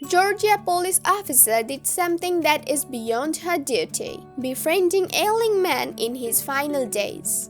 Georgia police officer did something that is beyond her duty, befriending ailing man in his final days.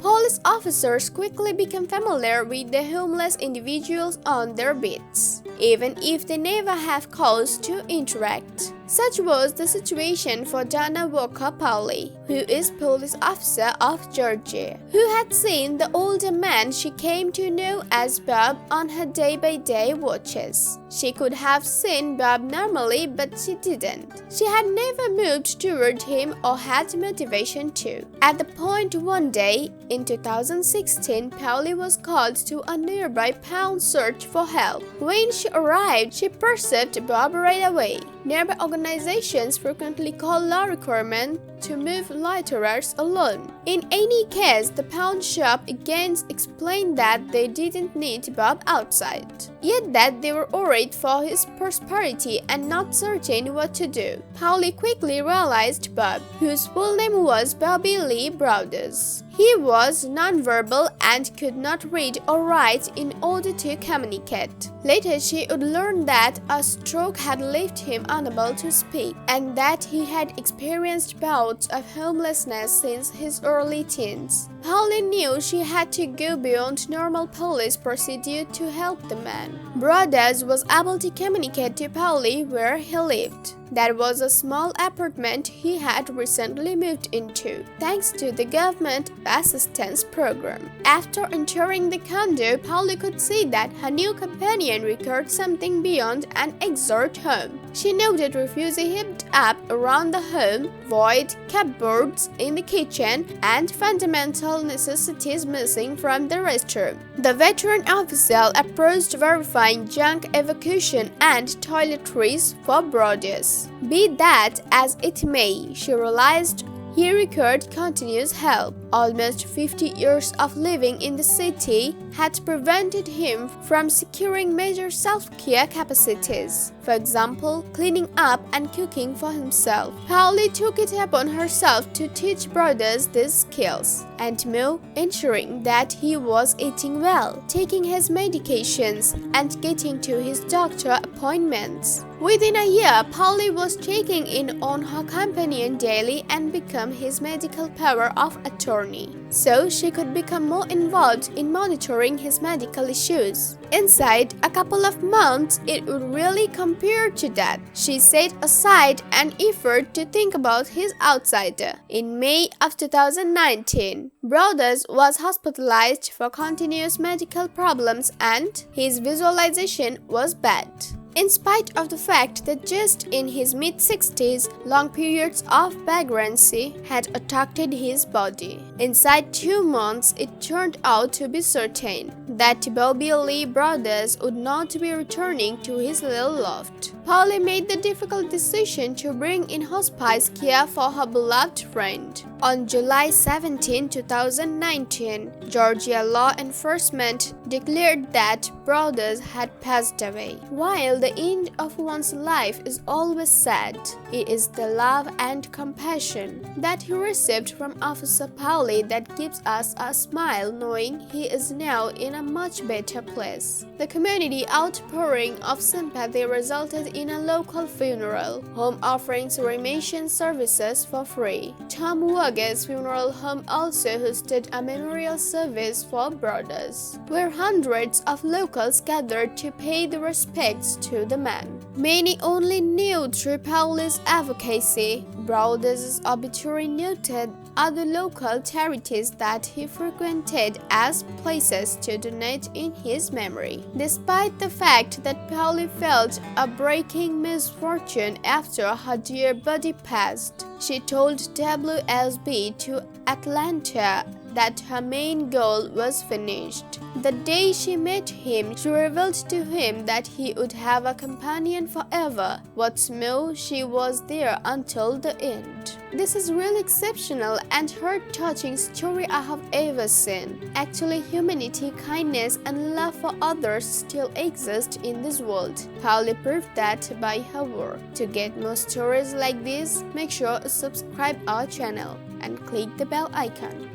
Police officers quickly become familiar with the homeless individuals on their beats, even if they never have cause to interact. Such was the situation for Donna Walker Pauli, who is police officer of Georgia, who had seen the older man she came to know as Bob on her day-by-day watches. She could have seen Bob normally, but she didn't. She had never moved toward him or had motivation to. At the point one day, in 2016, Pauli was called to a nearby pound search for help. When she arrived, she perceived Bob right away. Nearby organizations frequently call law requirement to move loiterers alone. In any case, the pawn shop again explained that they didn't need Bob outside, yet that they were worried for his prosperity and not certain what to do. Pauli quickly realized Bob, whose full name was Bobby Lee Broders. He was nonverbal and could not read or write in order to communicate. Later, she would learn that a stroke had left him unable to speak and that he had experienced bouts of homelessness since his early teens. Pauli knew she had to go beyond normal police procedure to help the man. Broders was able to communicate to Pauli where he lived. That was a small apartment he had recently moved into, thanks to the government assistance program. After entering the condo, Pauli could see that her new companion required something beyond an exert home. She noted refusing heaped up around the home, void cupboards in the kitchen, and fundamental necessities missing from the restroom. The veteran official approached verifying junk evacuation and toiletries for Broders. Be that as it may, she realized he required continuous help. Almost 50 years of living in the city had prevented him from securing major self-care capacities. For example, cleaning up and cooking for himself. Pauli took it upon herself to teach Broders these skills, and more, ensuring that he was eating well, taking his medications, and getting to his doctor appointments. Within a year, Pauli was checking in on her companion daily and became his medical power of attorney, so she could become more involved in monitoring his medical issues. Inside a couple of months, it would really compare to that. She set aside an effort to think about his outsider. In May of 2019, Broders was hospitalized for continuous medical problems and his visualization was bad. In spite of the fact that just in his mid-60s, long periods of vagrancy had attacked his body. Inside 2 months, it turned out to be certain that Bobby Lee Broders would not be returning to his little loft. Pauli made the difficult decision to bring in hospice care for her beloved friend. On July 17, 2019, Georgia law enforcement declared that Broders had passed away. While the end of one's life is always sad, it is the love and compassion that he received from Officer Pauli that gives us a smile knowing he is now in a much better place. The community outpouring of sympathy resulted in a local funeral home offering cremation services for free. Tom Wage's funeral home also hosted a memorial service for Broders, where hundreds of locals gathered to pay the respects to the man. Many only knew through Pauli's advocacy. Broders' obituary noted other local charities that he frequented as places to donate in his memory. Despite the fact that Pauli felt a breaking misfortune after her dear buddy passed, she told WSB to Atlanta that her main goal was finished. The day she met him, she revealed to him that he would have a companion forever. What's more, she was there until the end. This is really exceptional and heart-touching story I have ever seen. Actually, humanity, kindness, and love for others still exist in this world. Pauli proved that by her work. To get more stories like this, make sure to subscribe our channel and click the bell icon.